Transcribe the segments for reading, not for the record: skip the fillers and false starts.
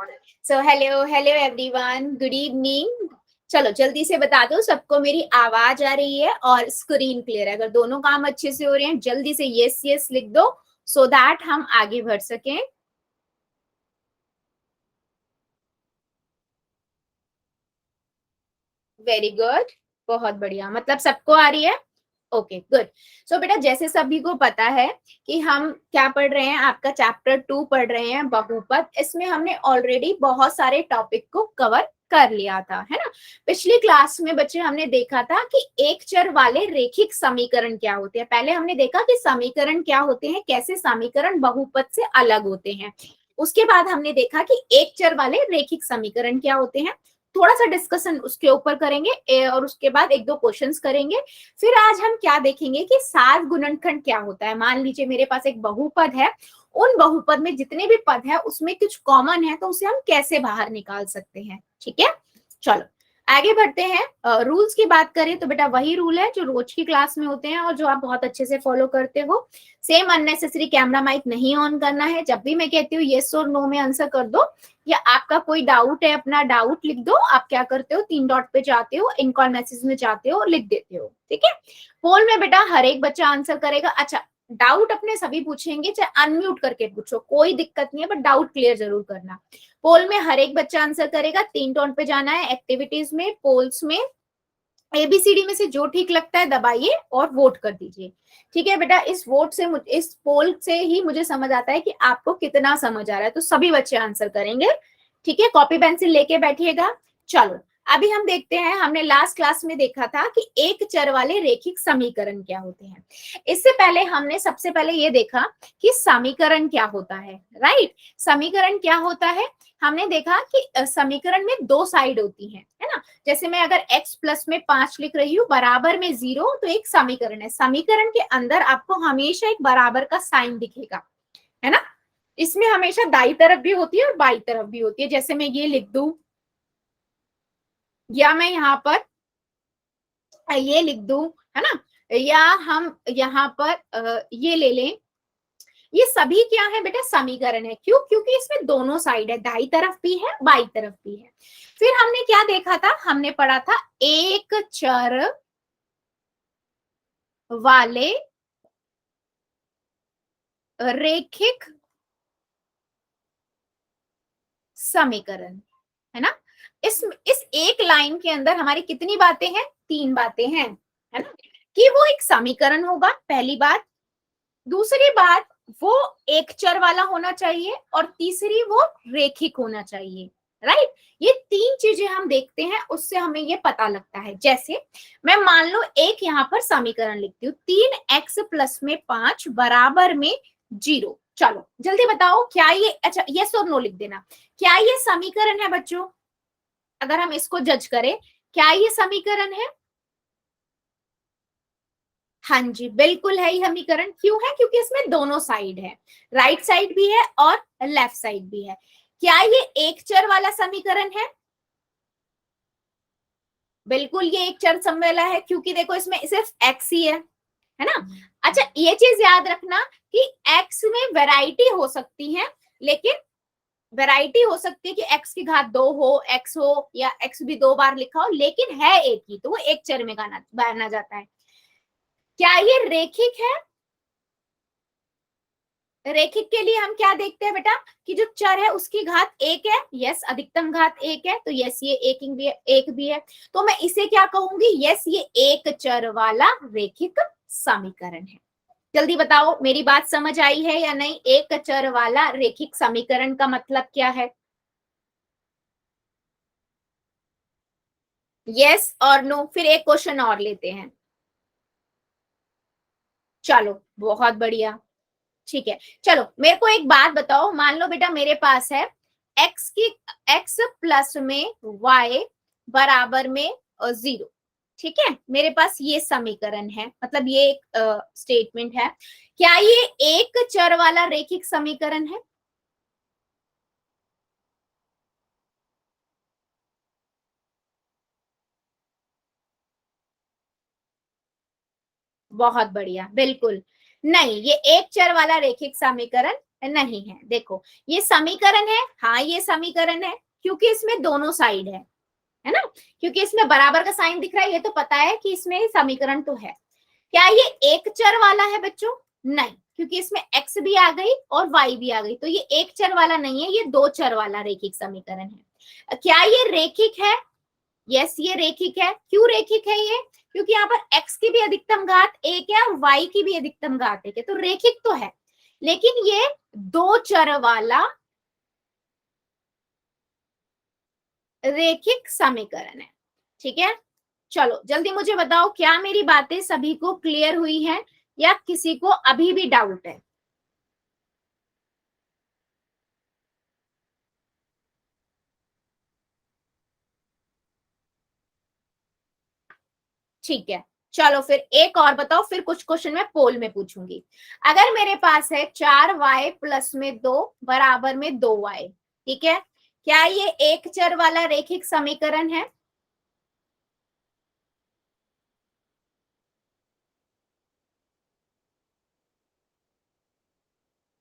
So hello hello everyone, good evening. चलो जल्दी से बता दो सबको मेरी आवाज आ रही है और स्क्रीन क्लियर है। अगर दोनों काम अच्छे से हो रहे हैं जल्दी से यस यस लिख दो सो दैट हम आगे बढ़ सकें। वेरी गुड, बहुत बढ़िया, मतलब सबको आ रही है। Okay good. सो बेटा जैसे सभी को पता है कि हम क्या पढ़ रहे हैं, आपका चैप्टर 2 पढ़ रहे हैं बहुपद। इसमें हमने ऑलरेडी बहुत सारे टॉपिक को कवर कर लिया था, है ना। पिछली क्लास में बच्चे हमने देखा था कि एक चर वाले रेखिक समीकरण क्या होते हैं। पहले हमने देखा कि समीकरण क्या होते हैं, कैसे समीकरण बहुपद से अलग होते हैं। उसके बाद हमने देखा कि एक चर वाले रेखिक समीकरण क्या होते हैं। थोड़ा सा डिस्कशन उसके ऊपर करेंगे और उसके बाद एक दो क्वेश्चंस करेंगे। फिर आज हम क्या देखेंगे कि सात गुणनखंड क्या होता है। मान लीजिए मेरे पास एक बहुपद है, उन बहुपद में जितने भी पद है उसमें कुछ कॉमन है तो उसे हम कैसे बाहर निकाल सकते हैं। ठीक है, चलो आगे बढ़ते हैं। रूल्स की बात करें तो बेटा वही रूल है जो रोज की क्लास में होते हैं और जो आप बहुत अच्छे से फॉलो करते हो। सेम अननेसेसरी कैमरा माइक नहीं ऑन करना है। जब भी मैं कहती हूँ येस और नो में आंसर कर दो, या आपका कोई डाउट है अपना डाउट लिख दो। आप क्या करते हो, 3 डॉट पे जाते हो, इन कॉल मैसेज में जाते हो, लिख देते हो। ठीक है, पोल में बेटा हर एक बच्चा आंसर करेगा। अच्छा, डाउट अपने सभी पूछेंगे, चाहे अनम्यूट करके पूछो, कोई दिक्कत नहीं है, बट डाउट क्लियर जरूर करना। पोल में हर एक बच्चा आंसर करेगा। 3 टोन पे जाना है एक्टिविटीज में, पोल्स में। एबीसीडी में से जो ठीक लगता है दबाइए और वोट कर दीजिए। ठीक है बेटा, इस वोट से इस पोल से ही मुझे समझ आता है कि आपको कितना समझ आ रहा है। तो सभी बच्चे आंसर करेंगे। ठीक है, कॉपी पेंसिल लेके बैठिएगा। चलो अभी हम देखते हैं, हमने लास्ट क्लास में देखा था कि एक चर वाले रेखिक समीकरण क्या होते हैं। इससे पहले हमने सबसे पहले ये देखा कि समीकरण क्या होता है। राइट, समीकरण क्या होता है। हमने देखा कि समीकरण में दो साइड होती है ना। जैसे मैं अगर x प्लस में 5 लिख रही हूँ बराबर में 0, तो एक समीकरण है। समीकरण के अंदर आपको हमेशा एक बराबर का साइन दिखेगा, है ना। इसमें हमेशा दाई तरफ भी होती है और बाई तरफ भी होती है। जैसे मैं ये लिख दूं, या मैं यहाँ पर ये लिख दूं, है ना, या हम यहाँ पर ये ले लें। ये सभी क्या है बेटा, समीकरण है। क्यों? क्योंकि इसमें दोनों साइड है, दाई तरफ भी है बाई तरफ भी है। फिर हमने क्या देखा था, हमने पढ़ा था एक चर वाले रेखिक समीकरण, है ना। इस एक लाइन के अंदर हमारी कितनी बातें हैं, 3 बातें हैं, है ना। कि वो एक समीकरण होगा, पहली बात। दूसरी बात, वो एक चर वाला होना चाहिए, और तीसरी वो रेखिक होना चाहिए। राइट, ये 3 चीजें हम देखते हैं, उससे हमें ये पता लगता है। जैसे मैं मान लो एक यहाँ पर समीकरण लिखती हूँ, 3x+5 बराबर में 0। चलो जल्दी बताओ क्या ये, अच्छा यस और नो लिख देना, क्या ये समीकरण है बच्चों। अगर हम इसको जज करें, क्या ये समीकरण है। हाँ जी, बिल्कुल है ये समीकरण। क्यों है? क्योंकि इसमें दोनों साइड है, राइट साइड भी है और लेफ्ट साइड भी है। क्या ये एक चर वाला समीकरण है? बिल्कुल ये एक चर सम वाला है, क्योंकि देखो इसमें सिर्फ एक्स ही है ना। अच्छा ये चीज याद रखना कि एक्स में वैरायटी हो सकती है, लेकिन वैरायटी हो सकती है कि एक्स की घात 2 हो, एक्स हो, या एक्स भी 2 बार लिखा हो, लेकिन है एक ही, तो वो एक चर में माना जाता है। क्या ये रेखिक है? रेखिक के लिए हम क्या देखते हैं बेटा, कि जो चर है उसकी घात 1 है। यस, अधिकतम घात 1 है, तो यस ये एक भी है। तो मैं इसे क्या कहूंगी, यस ये एक चर वाला रेखिक समीकरण है। जल्दी बताओ मेरी बात समझ आई है या नहीं। एक चर वाला रेखिक समीकरण का मतलब क्या है। यस और नो। फिर एक क्वेश्चन और लेते हैं। चलो बहुत बढ़िया, ठीक है। चलो मेरे को एक बात बताओ, मान लो बेटा मेरे पास है एक्स प्लस में वाई बराबर में 0। ठीक है, मेरे पास ये समीकरण है, मतलब ये एक स्टेटमेंट है। क्या ये एक चर वाला रेखिक समीकरण है? बहुत बढ़िया, बिल्कुल नहीं, ये एक चर वाला रेखिक समीकरण नहीं है। देखो ये समीकरण है, हाँ ये समीकरण है क्योंकि इसमें दोनों साइड है ना, क्योंकि इसमें बराबर का साइन दिख रहा है, ये तो पता है कि इसमें समीकरण तो है। क्या ये एक चर वाला है बच्चों? नहीं, क्योंकि इसमें x भी आ गई और y भी आ गई, तो ये एक चर वाला नहीं है, ये दो चर वाला रेखिक समीकरण है। क्या ये रेखिक है? यस ये रेखिक है। क्यों रेखिक है ये? क्योंकि यहाँ पर x की भी अधिकतम घात एक है और y की भी अधिकतम घात एक है, तो रेखिक तो है, लेकिन ये दो चर वाला रेखिक समीकरण है। ठीक है, चलो जल्दी मुझे बताओ, क्या मेरी बातें सभी को क्लियर हुई हैं या किसी को अभी भी डाउट है? ठीक है, चलो फिर एक और बताओ, फिर कुछ क्वेश्चन मैं पोल में पूछूंगी। अगर मेरे पास है 4y प्लस में 2 बराबर में 2y, ठीक है, क्या ये एक चर वाला रेखिक समीकरण है?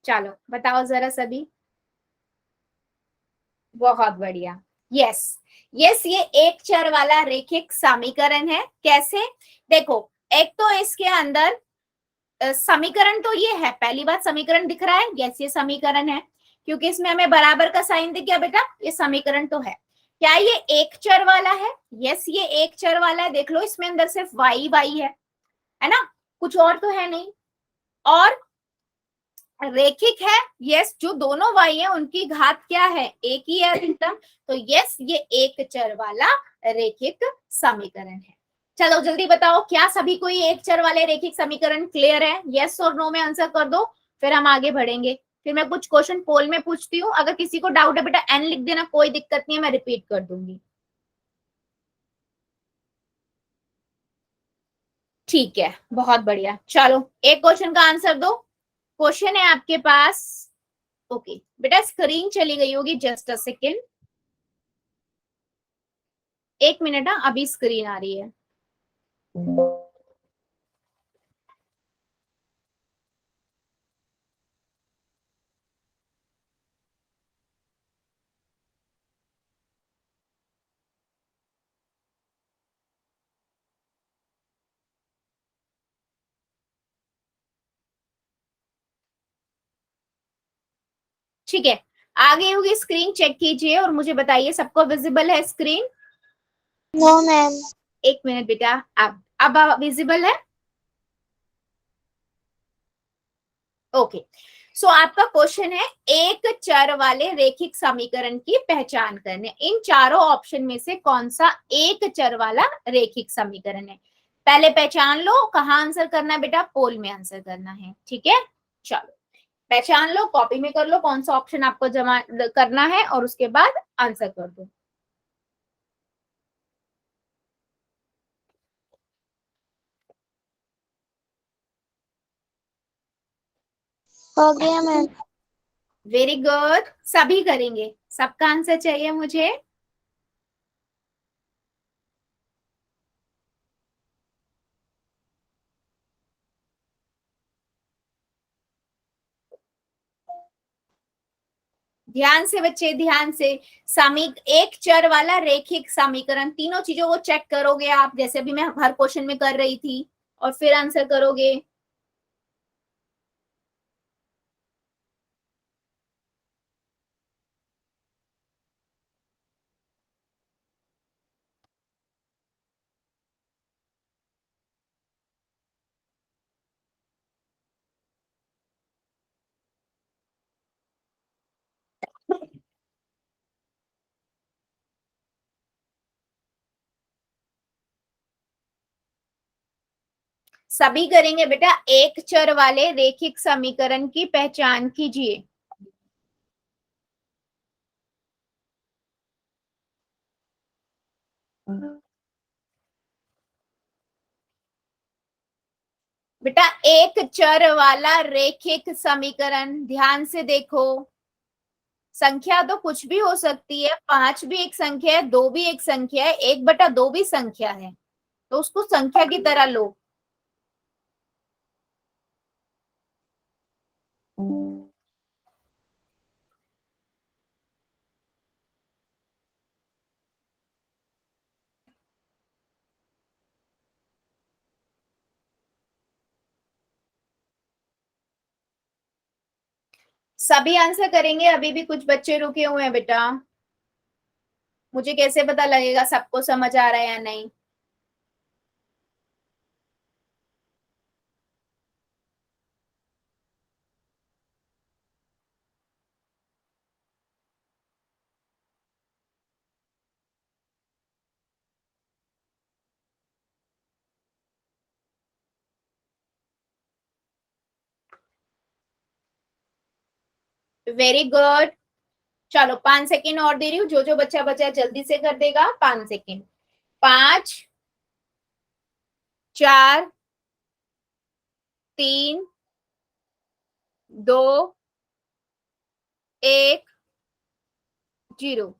चलो बताओ जरा सभी। बहुत बढ़िया, यस यस, ये एक चर वाला रेखिक समीकरण है। कैसे? देखो, एक तो इसके अंदर समीकरण तो ये है, पहली बात समीकरण दिख रहा है, यस ये समीकरण है, क्योंकि इसमें हमें बराबर का साइन दिख गया बेटा, ये समीकरण तो है। क्या ये एक चर वाला है? यस ये एक चर वाला है, देख लो इसमें अंदर सिर्फ वाई वाई है ना, कुछ और तो है नहीं। और रेखिक है, यस जो दोनों वाई है उनकी घात क्या है, एक ही है अधिकतम, तो यस ये एक चर वाला रेखिक समीकरण है। चलो जल्दी बताओ, क्या सभी को ये एक चर वाले रेखिक समीकरण क्लियर है? यस और नो में आंसर कर दो, फिर हम आगे बढ़ेंगे। फिर मैं कुछ क्वेश्चन पोल में पूछती हूँ, अगर किसी को डाउट है बेटा एन लिख देना, कोई दिक्कत नहीं है, मैं रिपीट कर दूंगी। ठीक है, बहुत बढ़िया, चलो एक क्वेश्चन का आंसर दो। क्वेश्चन है आपके पास, ओके बेटा स्क्रीन चली गई होगी, जस्ट अ सेकेंड, एक मिनट, हाँ अभी स्क्रीन आ रही है। ठीक है, आ गई होगी स्क्रीन, चेक कीजिए और मुझे बताइए सबको विजिबल है स्क्रीन? No ma'am. एक मिनट बेटा, अब विजिबल है? ओके, सो आपका क्वेश्चन है एक चर वाले रेखिक समीकरण की पहचान करने, इन चारों ऑप्शन में से कौन सा एक चर वाला रेखिक समीकरण है? पहले पहचान लो, कहाँ आंसर करना है बेटा, पोल में आंसर करना है। ठीक है, चलो पहचान लो, कॉपी में कर लो कौन सा ऑप्शन आपको जमा करना है और उसके बाद आंसर कर दो। हो गया मैम। वेरी गुड, सभी करेंगे, सबका आंसर चाहिए मुझे। ध्यान से बच्चे, ध्यान से, एक चर वाला रेखिक समीकरण, तीनों चीजों को चेक करोगे आप, जैसे अभी मैं हर क्वेश्चन में कर रही थी, और फिर आंसर करोगे। सभी करेंगे बेटा, एक चर वाले रेखिक समीकरण की पहचान कीजिए। बेटा एक चर वाला रेखिक समीकरण, ध्यान से देखो, संख्या तो कुछ भी हो सकती है, 5 भी एक संख्या है, 2 भी एक संख्या है, 1/2 भी संख्या है, तो उसको संख्या की तरह लो। सभी आंसर करेंगे? अभी भी कुछ बच्चे रुके हुए हैं बेटा, मुझे कैसे पता लगेगा सबको समझ आ रहा है या नहीं? Very good. चलो 5 सेकेंड और दे रही हूँ, जो जो बच्चा बचा है जल्दी से कर देगा। 5 सेकेंड। 5, 4, 3, 2, 1, 0।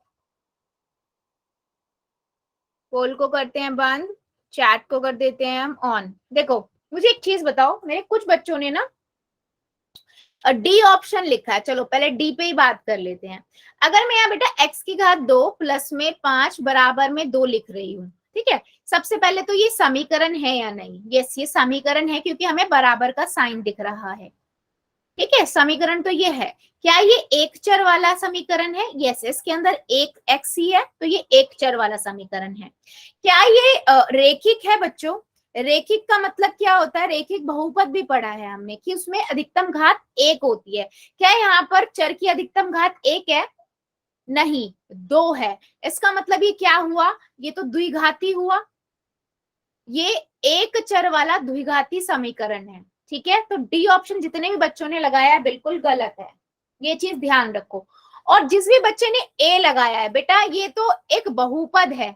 पोल को करते हैं बंद, चैट को कर देते हैं हम ऑन। देखो मुझे एक चीज बताओ, मेरे कुछ बच्चों ने ना डी ऑप्शन लिखा है। चलो पहले डी पे ही बात कर लेते हैं। अगर मैं यहाँ बेटा x की घात 2 प्लस में 5 बराबर में 2 लिख रही हूँ, ठीक है, सबसे पहले तो ये समीकरण है या नहीं? यस, ये समीकरण है क्योंकि हमें बराबर का साइन दिख रहा है। ठीक है, समीकरण तो ये है। क्या ये एक चर वाला समीकरण है? यस, इसके अंदर एक x ही है, तो ये एक चर वाला समीकरण है। क्या ये रेखिक है बच्चों? रेखिक का मतलब क्या होता है? रेखिक बहुपद भी पढ़ा है हमने कि उसमें अधिकतम घात एक होती है। क्या यहाँ पर चर की अधिकतम घात एक है? नहीं, दो है। इसका मतलब ये क्या हुआ? ये तो द्विघाती हुआ। ये एक चर वाला द्विघाती समीकरण है। ठीक है, तो डी ऑप्शन जितने भी बच्चों ने लगाया है बिल्कुल गलत है, ये चीज ध्यान रखो। और जिस भी बच्चे ने ए लगाया है बेटा, ये तो एक बहुपद है,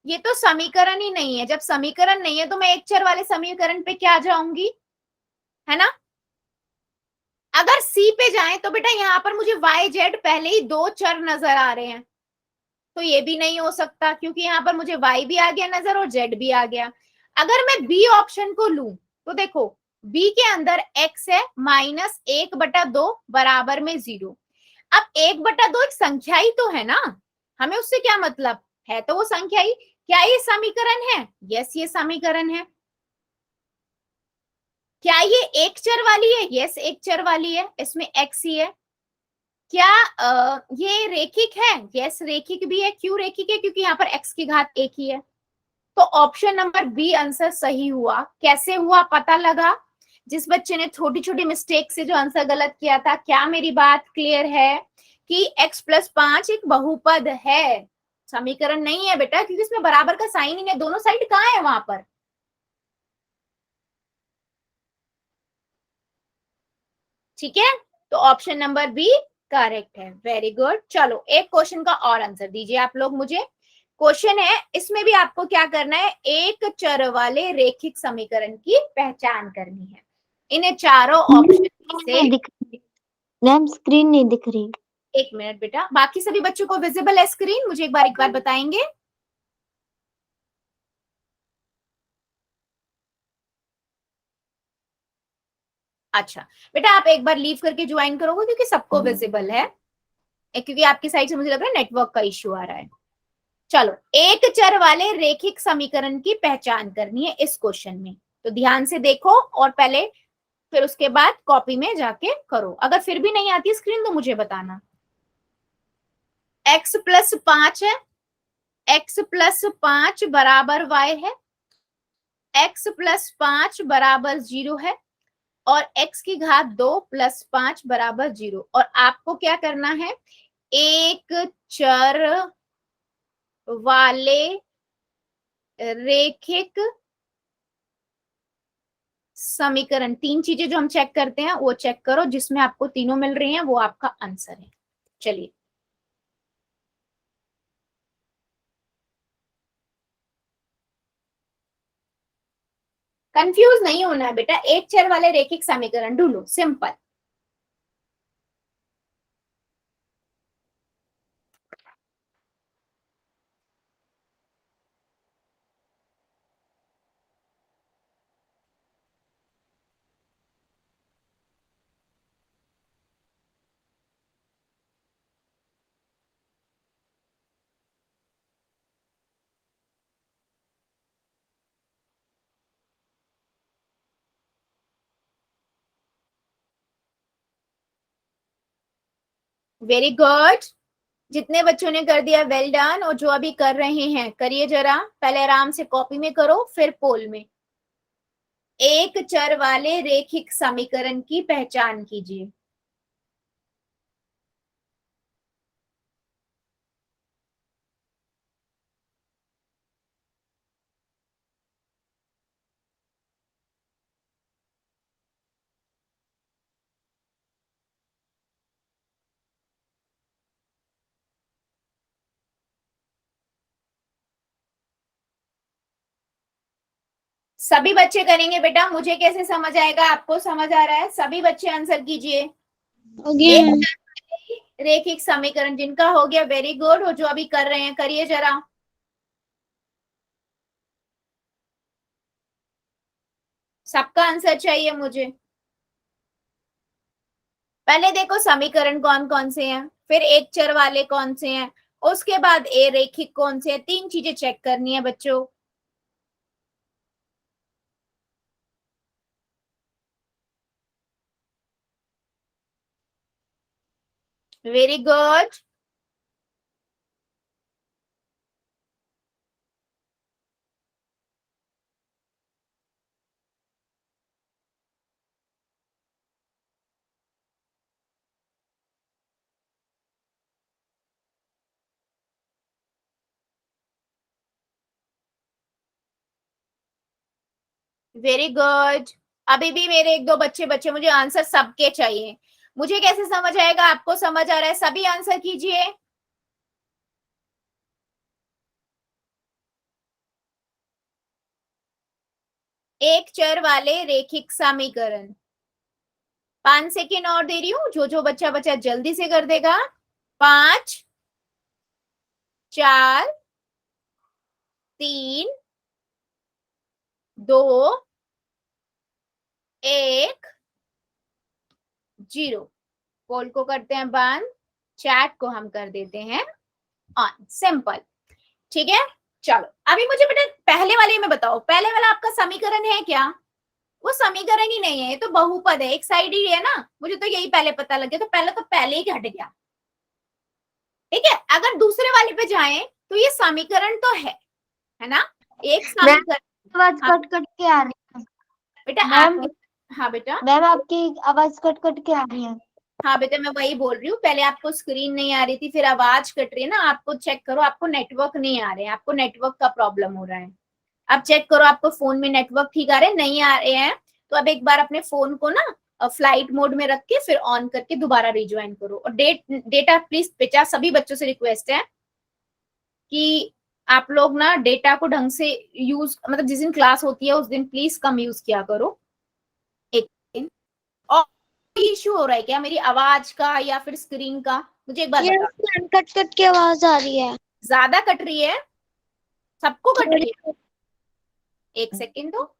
ये तो समीकरण ही नहीं है। जब समीकरण नहीं है तो मैं एक चर वाले समीकरण पे क्या जाऊंगी, है ना? अगर सी पे जाए तो बेटा यहाँ पर मुझे वाई जेड पहले ही दो चर नजर आ रहे हैं, तो ये भी नहीं हो सकता क्योंकि यहाँ पर मुझे y भी आ गया नजर और z भी आ गया। अगर मैं बी ऑप्शन को लूं तो देखो b के अंदर x है -1/2 बराबर में 0। अब 1/2 एक संख्या ही तो है ना, हमें उससे क्या मतलब है, तो वो संख्या ही। क्या ये समीकरण है? यस, ये समीकरण है। क्या ये एक चर वाली है? यस, एक चर वाली है, इसमें x ही है। क्या ये रेखिक है? यस, रेखिक भी है। क्यों रेखिक है? क्योंकि यहाँ पर x की घात एक ही है। तो ऑप्शन नंबर बी आंसर सही हुआ। कैसे हुआ पता लगा? जिस बच्चे ने छोटी छोटी मिस्टेक से जो आंसर गलत किया था, क्या मेरी बात क्लियर है कि x+5 एक बहुपद है, समीकरण नहीं है बेटा, क्योंकि इसमें बराबर का साइन ही नहीं है। दोनों साइड कहाँ है वहां पर? ठीक है, तो ऑप्शन नंबर बी करेक्ट है। Very good. चलो एक क्वेश्चन का और आंसर दीजिए आप लोग मुझे। क्वेश्चन है, इसमें भी आपको क्या करना है, एक चर वाले रेखिक समीकरण की पहचान करनी है। इन्हें चारों ऑप्शन से दिख रही मैम, स्क्रीन नहीं दिख रही। एक मिनट बेटा, बाकी सभी बच्चों को विजिबल है स्क्रीन? मुझे एक बार बताएंगे। अच्छा बेटा, आप एक बार लीव करके ज्वाइन करोगे क्योंकि सबको विजिबल है, क्योंकि आपकी साइड से मुझे लग रहा है नेटवर्क का इश्यू आ रहा है। चलो, एक चर वाले रेखिक समीकरण की पहचान करनी है इस क्वेश्चन में, तो ध्यान से देखो और पहले फिर उसके बाद कॉपी में जाके करो। अगर फिर भी नहीं आती स्क्रीन तो मुझे बताना। x+5 है, x+5 बराबर y है, x+5 बराबर 0 है, और x की घात 2 + 5 बराबर 0। और आपको क्या करना है, एक चर वाले रेखिक समीकरण, तीन चीजें जो हम चेक करते हैं वो चेक करो, जिसमें आपको तीनों मिल रही हैं वो आपका आंसर है। चलिए, कंफ्यूज नहीं होना है बेटा, एक चर वाले रेखिक समीकरण ढूंढो, सिंपल। Very good. जितने बच्चों ने कर दिया वेल डन, और जो अभी कर रहे हैं करिए जरा, पहले आराम से कॉपी में करो फिर पोल में। एक चर वाले रेखिक समीकरण की पहचान कीजिए। सभी बच्चे करेंगे बेटा, मुझे कैसे समझ आएगा, आपको समझ आ रहा है? सभी बच्चे आंसर कीजिए। एक रेखिक समीकरण जिनका हो गया वेरी गुड, और जो अभी कर रहे हैं करिए जरा। सबका आंसर चाहिए मुझे। पहले देखो समीकरण कौन कौन से हैं, फिर एक चर वाले कौन से हैं, उसके बाद ए रेखिक कौन से हैं। तीन चीजें चेक करनी है बच्चों। Very good. Very good. अभी भी मेरे एक दो बच्चे बच्चे, मुझे आंसर सबके चाहिए। मुझे कैसे समझ आएगा, आपको समझ आ रहा है? सभी आंसर कीजिए। एक चर वाले रेखिक समीकरण। 5 सेकेंड और दे रही हूँ, जो जो बच्चा बच्चा जल्दी से कर देगा। 5, 4, 3, 2, 1, 0। पोल को करते हैं बंद, चैट को हम कर देते हैं ऑन। सिंपल। ठीक है, चलो अभी मुझे बेटा पहले वाले में बताओ, पहले वाला आपका समीकरण है क्या? वो समीकरण ही नहीं है, ये तो बहुपद है, एक साइड ही है ना। मुझे तो यही पहले पता लग गया, तो पहले ही हट गया। ठीक है, अगर दूसरे वाले पे जाएं तो ये समीकरण तो है ना, एक समीकरण। आवाज हाँ कट कट के आ रही है बेटा मैम। आप, हाँ बेटा, मैम आपकी आवाज कट कट के आ रही है। हाँ बेटा मैं वही बोल रही हूँ, पहले आपको स्क्रीन नहीं आ रही थी, फिर आवाज कट रही है ना। आपको चेक करो, आपको नेटवर्क नहीं आ रहे हैं, आपको नेटवर्क का प्रॉब्लम हो रहा है। अब चेक करो आपको फोन में नेटवर्क ठीक आ रहे हैं, नहीं आ रहे हैं तो अब एक बार अपने फोन को ना फ्लाइट मोड में रख के फिर ऑन करके दोबारा रिज्वाइन करो। और डेटा प्लीज बेटा, सभी बच्चों से रिक्वेस्ट है कि आप लोग ना डेटा को ढंग से यूज, मतलब जिस दिन क्लास होती है उस दिन प्लीज कम यूज किया करो। एक दिन और इश्यू हो रहा है क्या मेरी आवाज का या फिर स्क्रीन का, मुझे एक बार बता। कट कट के आवाज आ रही है। ज्यादा कट रही है? सबको कट थोड़ी। रही है? एक सेकेंड दो।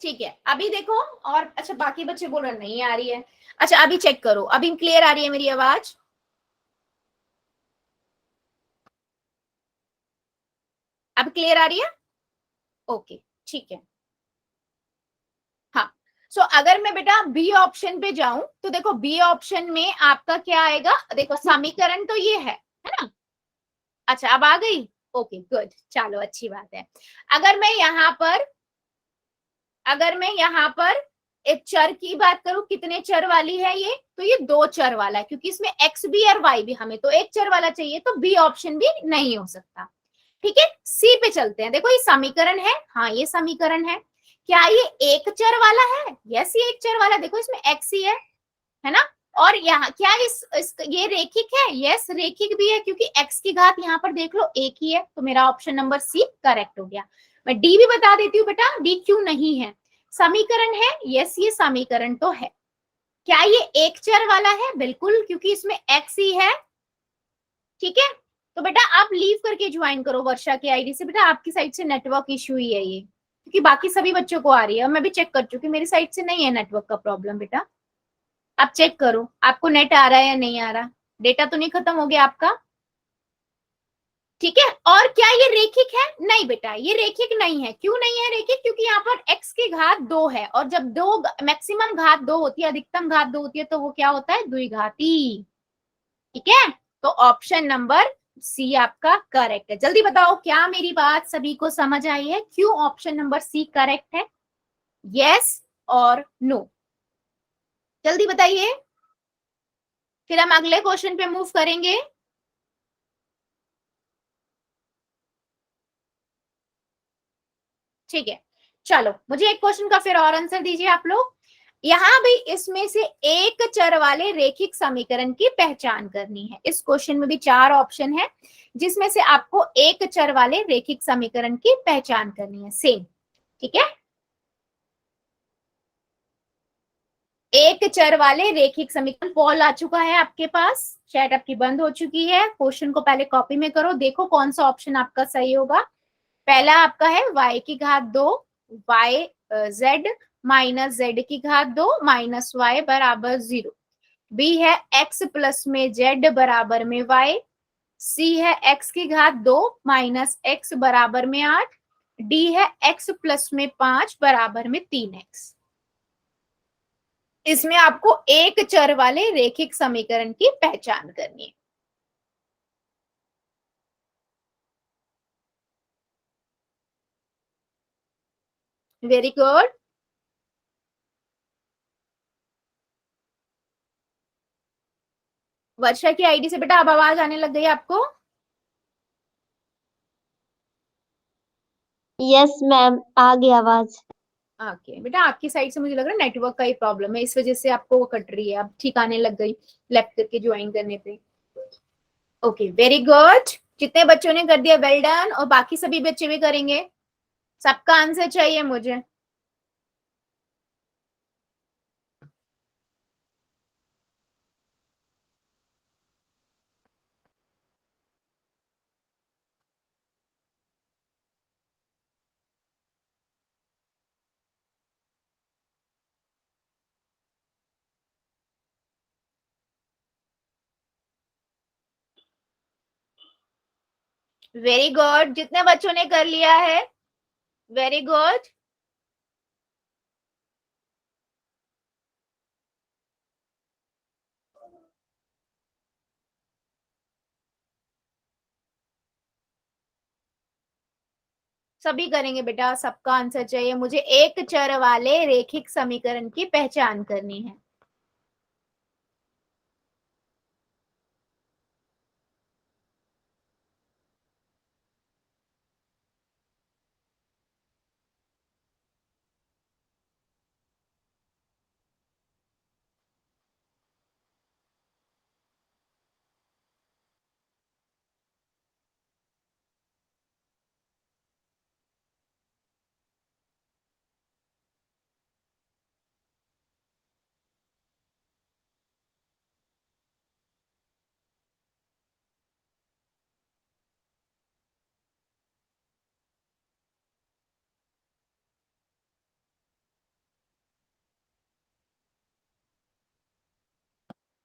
ठीक है, अभी देखो। और अच्छा बाकी बच्चे बोल रहे नहीं आ रही है। अच्छा अभी चेक करो, अभी क्लियर आ रही है मेरी आवाज? अब क्लियर आ रही है? ओके ठीक है। हाँ, सो अगर मैं बेटा बी ऑप्शन पे जाऊं तो देखो बी ऑप्शन में आपका क्या आएगा, देखो समीकरण तो ये है ना। अच्छा अब आ गई, ओके गुड, चलो अच्छी बात है। अगर मैं यहाँ पर, अगर मैं यहाँ पर एक चर की बात करूं, कितने चर वाली है ये, तो ये दो चर वाला है, क्योंकि इसमें एक्स भी और वाई भी, हमें तो एक चर वाला चाहिए, तो बी ऑप्शन भी नहीं हो सकता। ठीक है, सी पे चलते हैं। देखो ये समीकरण है, हाँ ये समीकरण है। क्या ये एक चर वाला है? यस ये एक चर वाला, देखो इसमें एक्स ही है ना। और यहाँ क्या ये रेखिक है? यस रेखिक भी है, क्योंकि x की घात यहाँ पर देख लो एक ही है, तो मेरा ऑप्शन नंबर सी करेक्ट हो गया। मैं डी भी बता देती हूँ बेटा, डी क्यों नहीं है। समीकरण है, यस ये समीकरण तो है। क्या ये एक चर वाला है? बिल्कुल, क्योंकि इसमें x ही है। ठीक है, तो बेटा आप लीव करके ज्वाइन करो वर्षा की आईडी से। बेटा आपकी साइड से नेटवर्क इश्यू ही है ये, क्योंकि बाकी सभी बच्चों को आ रही है, मैं भी चेक कर चुकी, मेरी साइड से नहीं है नेटवर्क का प्रॉब्लम। बेटा आप चेक करो आपको नेट आ रहा है या नहीं आ रहा, डेटा तो नहीं खत्म हो गया आपका? ठीक है। और क्या ये रेखिक है? नहीं बेटा, ये रेखिक नहीं है। क्यों नहीं है रेखिक? क्योंकि यहाँ पर x की घात 2 है, और जब दो मैक्सिमम घात 2 होती है, अधिकतम घात 2 होती है, तो वो क्या होता है? द्विघाती। ठीक है, तो ऑप्शन नंबर सी आपका करेक्ट है। जल्दी बताओ, क्या मेरी बात सभी को समझ आई है? क्यों ऑप्शन नंबर सी करेक्ट है? यस और नो, जल्दी बताइए, फिर हम अगले क्वेश्चन पे मूव करेंगे। ठीक है, चलो मुझे एक क्वेश्चन का फिर और आंसर दीजिए आप लोग। यहाँ भी इसमें से एक चर वाले रेखिक समीकरण की पहचान करनी है। इस क्वेश्चन में भी 4 ऑप्शन है, जिसमें से आपको एक चर वाले रेखिक समीकरण की पहचान करनी है। सेम, ठीक है। एक चर वाले रेखिक समीकरण पॉल आ चुका है आपके पास, चैट आपकी बंद हो चुकी है। क्वेश्चन को पहले कॉपी में करो, देखो कौन सा ऑप्शन आपका सही होगा। पहला आपका है y की घात 2 y z माइनस z की घात 2 माइनस y बराबर 0। बी है x प्लस में z बराबर में y। सी है x की घात 2 माइनस x बराबर में 8। डी है x प्लस में 5 बराबर में 3x। इसमें आपको एक चर वाले रेखिक समीकरण की पहचान करनी है। Very good. वर्षा की आईडी से बेटा अब आवाज आने लग गई आपको? यस मैम, आ गई आवाज। ओके बेटा, आपकी साइड से मुझे लग रहा है नेटवर्क का ही प्रॉब्लम है, इस वजह से आपको वो कट रही है। अब ठीक आने लग गई लेफ्ट करके ज्वाइन करने पे। ओके वेरी गुड, जितने बच्चों ने कर दिया वेल डन, और बाकी सभी बच्चे भी करेंगे। सबका आंसर चाहिए मुझे। वेरी गुड, जितने बच्चों ने कर लिया है, वेरी गुड। सभी करेंगे बेटा, सबका आंसर चाहिए मुझे। एक चर वाले रेखिक समीकरण की पहचान करनी है।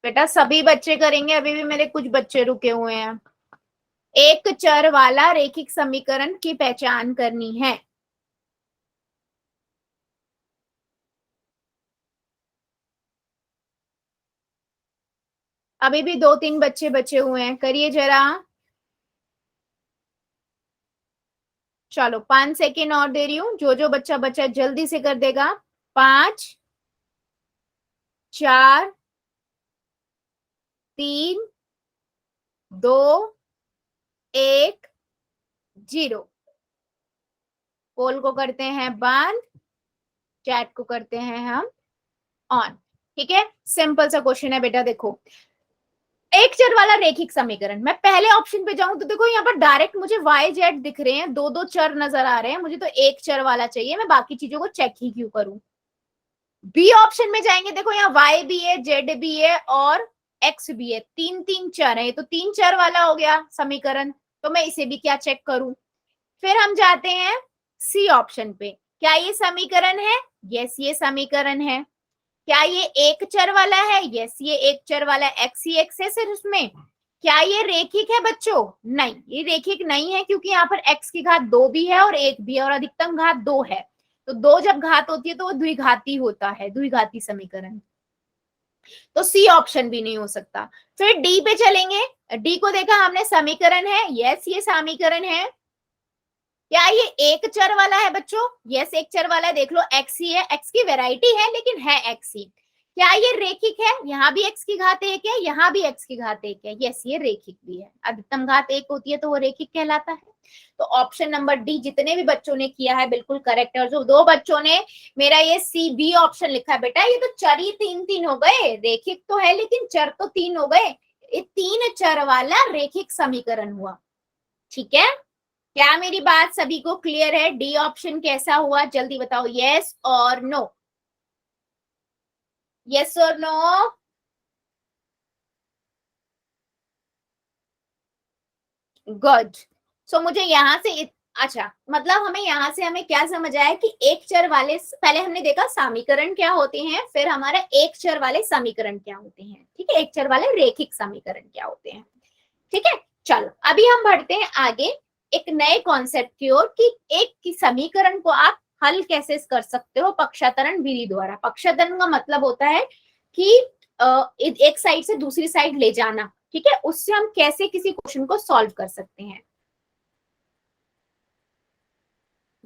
बेटा सभी बच्चे करेंगे, अभी भी मेरे कुछ बच्चे रुके हुए हैं। एक चर वाला रेखिक समीकरण की पहचान करनी है। अभी भी 2-3 बच्चे बचे हुए हैं, करिए जरा। चलो 5 सेकेंड और दे रही हूँ, जो जो बच्चा बच्चा जल्दी से कर देगा। 5 4 3 2 1 0। पोल को करते हैं बंद, चैट को करते हैं हम ऑन। ठीक है, सिंपल सा क्वेश्चन है बेटा। देखो, एक चर वाला रेखिक समीकरण, मैं पहले ऑप्शन पे जाऊं तो देखो यहाँ पर डायरेक्ट मुझे वाई जेड दिख रहे हैं, दो दो चर नजर आ रहे हैं, मुझे तो एक चर वाला चाहिए, मैं बाकी चीजों को चेक ही क्यों करूं। बी ऑप्शन में जाएंगे, देखो यहाँ वाई भी है, जेड भी है और एक्स भी है, तीन तीन चर है, तो तीन चर वाला हो गया समीकरण, तो मैं इसे भी क्या चेक करूं। फिर हम जाते हैं सी ऑप्शन पे, क्या ये समीकरण है? यस ये समीकरण है। क्या ये एक चर वाला है? यस ये एक चर वाला है, एक्स ही एक्स है सिर्फ उसमें। क्या ये रेखिक है बच्चों? नहीं, ये रेखिक नहीं है, क्योंकि यहाँ पर x की घात 2 भी है और 1 भी है और अधिकतम घात 2 है। तो 2 जब घात होती है तो वो द्विघाती होता है, द्विघाती समीकरण। तो सी ऑप्शन भी नहीं हो सकता। फिर डी पे चलेंगे। डी को देखा हमने, समीकरण है, यस ये समीकरण है। क्या ये एक चर वाला है बच्चों? यस एक चर वाला है, देख लो x ही है, x की वेराइटी है लेकिन है x ही। क्या ये रेखिक है? यहाँ भी x की घात 1 है, यहाँ भी x की घात 1 है। यस ये रेखिक भी है, अधिकतम घात 1 होती है तो वो रेखिक कहलाता है। तो ऑप्शन नंबर डी, जितने भी बच्चों ने किया है बिल्कुल करेक्ट है। और जो 2 बच्चों ने मेरा ये सी बी ऑप्शन लिखा है, बेटा ये तो चर ही 3-3 हो गए, रेखिक तो है लेकिन चर तो 3 हो गए। ये 3 चर वाला रेखिक समीकरण हुआ। ठीक है, क्या मेरी बात सभी को क्लियर है? डी ऑप्शन कैसा हुआ जल्दी बताओ, यस और नो, यस और नो। गुड। सो मुझे यहां से अच्छा, मतलब हमें यहां से हमें क्या समझ आया कि एक चर वाले, पहले हमने देखा समीकरण क्या होते हैं, फिर हमारा एक चर वाले समीकरण क्या होते हैं। ठीक है, एक चर वाले रेखिक समीकरण क्या होते हैं। ठीक है, चलो अभी हम बढ़ते हैं आगे एक नए कॉन्सेप्ट की ओर कि एक की समीकरण को आप हल कैसे कर सकते हो पक्षांतरण विधि द्वारा। पक्षांतरण का मतलब होता है कि एक साइड से दूसरी साइड ले जाना। ठीक है, उससे हम कैसे किसी क्वेश्चन को सॉल्व कर सकते हैं।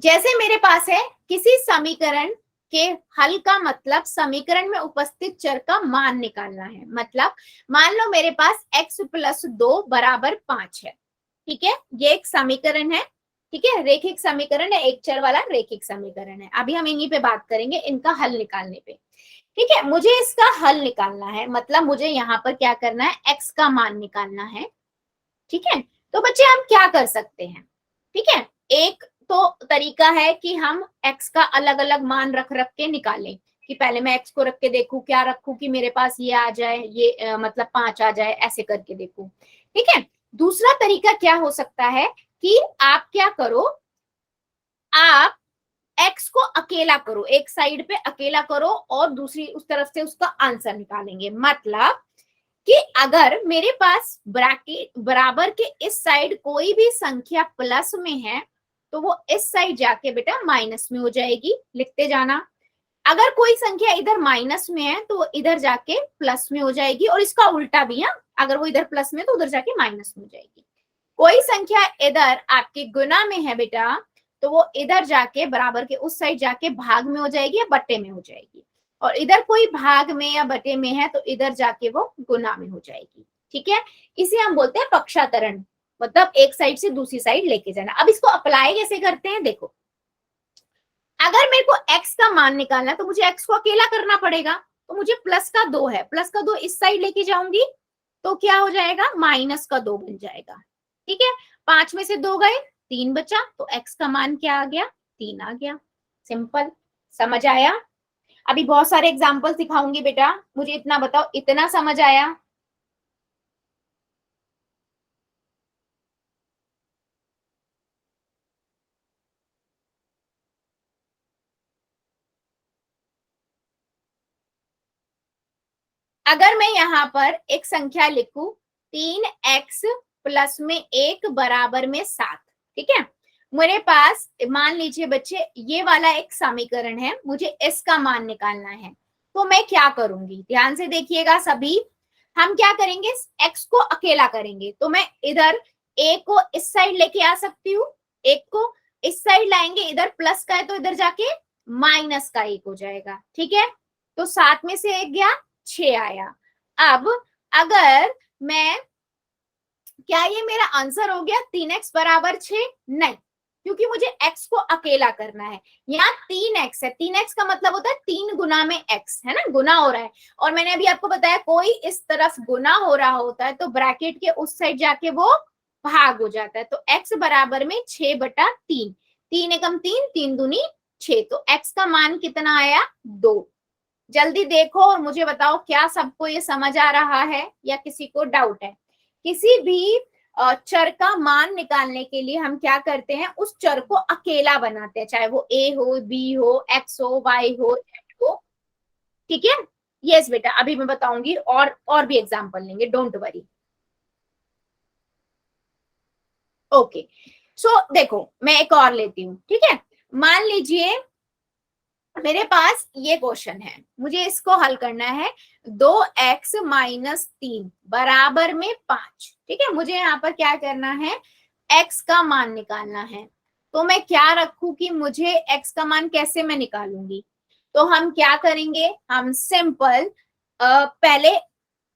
जैसे मेरे पास है किसी समीकरण के हल का मतलब समीकरण में उपस्थित चर का मान निकालना है। मतलब मान लो मेरे पास x+2 = 5 है। ठीक है, ये एक समीकरण है। ठीक है, रेखिक समीकरण है, एक चर वाला रेखिक समीकरण है। अभी हम इन्हीं पे बात करेंगे, इनका हल निकालने पे। ठीक है, मुझे इसका हल निकालना है, मतलब मुझे यहाँ पर क्या करना है, x का मान निकालना है। ठीक है, तो बच्चे हम क्या कर सकते हैं? ठीक है, एक तो तरीका है कि हम x का अलग अलग मान रख रख के निकालें, कि पहले मैं x को रख के देखूं, क्या रखूं कि मेरे पास ये आ जाए, ये मतलब 5 आ जाए, ऐसे करके देखूं। ठीक है, दूसरा तरीका क्या हो सकता है कि आप क्या करो, आप x को अकेला करो, एक साइड पे अकेला करो और दूसरी उस तरफ से उसका आंसर निकालेंगे। मतलब कि अगर मेरे पास ब्रैकेट बराबर के इस साइड कोई भी संख्या प्लस में है तो वो इस साइड जाके बेटा माइनस में हो जाएगी, लिखते जाना। अगर कोई संख्या इधर माइनस में है तो वो इधर जाके प्लस में हो जाएगी, और इसका उल्टा भी है, अगर वो इधर प्लस में तो उधर जाके माइनस में हो जाएगी। कोई संख्या इधर आपके गुना में है बेटा तो वो इधर जाके बराबर के उस साइड जाके भाग में हो जाएगी या बट्टे में हो जाएगी, और इधर कोई भाग में या बटे में है तो इधर जाके वो गुना में हो जाएगी। ठीक है, इसे हम बोलते हैं पक्षांतरण, मतलब एक साइड से दूसरी साइड लेके जाना। अब इसको अप्लाई कैसे करते हैं देखो, अगर मेरे को x का मान निकालना है तो मुझे x को अकेला करना पड़ेगा। तो मुझे प्लस का 2 है, प्लस का 2 इस साइड लेके जाऊंगी तो क्या हो जाएगा, माइनस का 2 बन जाएगा। ठीक है, 5 में से 2 गए, 3 बचा, तो x का मान क्या आ गया, 3 आ गया। सिंपल, समझ आया? अभी बहुत सारे एग्जाम्पल सिखाऊंगी बेटा, मुझे इतना बताओ, इतना समझ आया? अगर मैं यहाँ पर एक संख्या लिखूं 3x प्लस में 1 बराबर में 7, ठीक है, मेरे पास मान लीजिए बच्चे ये वाला एक समीकरण है, मुझे इसका मान निकालना है। तो मैं क्या करूंगी, ध्यान से देखिएगा सभी, हम क्या करेंगे, x को अकेला करेंगे। तो मैं इधर a को इस साइड लेके आ सकती हूँ, एक को इस साइड लाएंगे, इधर प्लस का है तो इधर जाके माइनस का 1 हो जाएगा। ठीक है, तो 7 में से 1 गया, 6 आया। अब अगर मैं, क्या ये मेरा आंसर हो गया 3x बराबर 6? नहीं, क्योंकि मुझे x को अकेला करना है। यहाँ 3x है, 3x का मतलब होता है 3 गुना में x, है ना, गुना हो रहा है। और मैंने अभी आपको बताया कोई इस तरफ गुना हो रहा होता है तो ब्रैकेट के उस साइड जाके वो भाग हो जाता है। तो x बराबर में 6/3, 3 एकम 3, 3 दूनी 6, तो x का मान कितना आया, 2। जल्दी देखो और मुझे बताओ क्या सबको ये समझ आ रहा है या किसी को डाउट है? किसी भी चर का मान निकालने के लिए हम क्या करते हैं, उस चर को अकेला बनाते हैं, चाहे वो a हो, b हो, x हो, y हो, z हो। ठीक है, यस बेटा, अभी मैं बताऊंगी और भी एग्जांपल लेंगे, डोंट वरी। ओके, सो देखो मैं एक और लेती हूँ, ठीक है। मान लीजिए मेरे पास ये क्वेश्चन है, मुझे इसको हल करना है। 2x माइनस 3 बराबर में 5, ठीक है। मुझे यहाँ पर क्या करना है, x का मान निकालना है। तो मैं क्या रखूं कि मुझे x का मान कैसे मैं निकालूंगी। तो हम क्या करेंगे, हम सिंपल पहले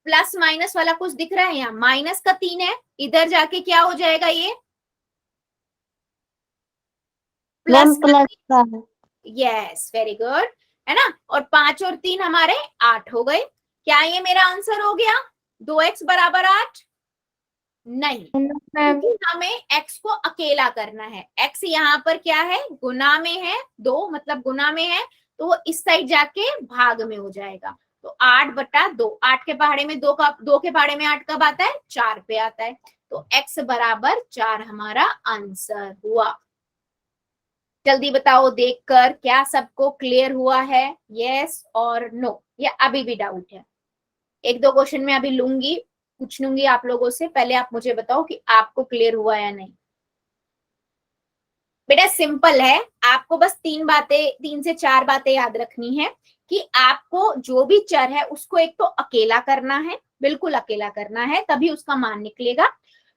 प्लस माइनस वाला कुछ दिख रहा है, यहाँ माइनस का 3 है, इधर जाके क्या हो जाएगा, ये मैम प्लस प्लस का है। यस वेरी गुड, है ना। और 5 और 3 हमारे 8 हो गए। क्या ये मेरा आंसर हो गया 2x बराबर 8? नहीं, मैम क्योंकि हमें x को अकेला करना है। x यहाँ पर क्या है, गुना में है, 2 मतलब गुना में है, तो वो इस साइड जाके भाग में हो जाएगा। तो 8/2, 8 के पहाड़े में 2 का, 2 के पहाड़े में 8 कब आता है, 4 पे आता है। तो x बराबर 4 हमारा आंसर हुआ। जल्दी बताओ देखकर, क्या सबको क्लियर हुआ है, यस और नो, या अभी भी डाउट है। एक दो क्वेश्चन में अभी लूंगी, पूछ लूंगी आप लोगों से, पहले आप मुझे बताओ कि आपको क्लियर हुआ या नहीं। बेटा सिंपल है, आपको बस 3 से 4 बातें याद रखनी है कि आपको जो भी चर है उसको एक तो अकेला करना है, बिल्कुल अकेला करना है, तभी उसका मान निकलेगा।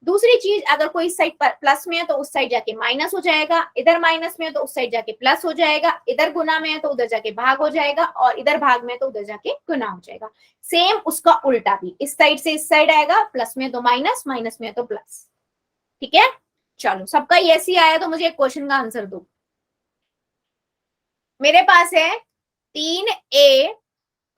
दूसरी चीज, अगर कोई साइड प्लस में है तो उस साइड जाके माइनस हो जाएगा, इधर माइनस में है तो उस साइड जाके प्लस हो जाएगा, इधर गुना में है तो उधर जाके भाग हो जाएगा, और इधर भाग में है तो उधर जाके गुना हो जाएगा। सेम उसका उल्टा भी, इस साइड से इस साइड आएगा, प्लस में है तो माइनस, माइनस में है तो प्लस, ठीक है। चलो सबका यस ही आया तो मुझे एक क्वेश्चन का आंसर दो। मेरे पास है 3a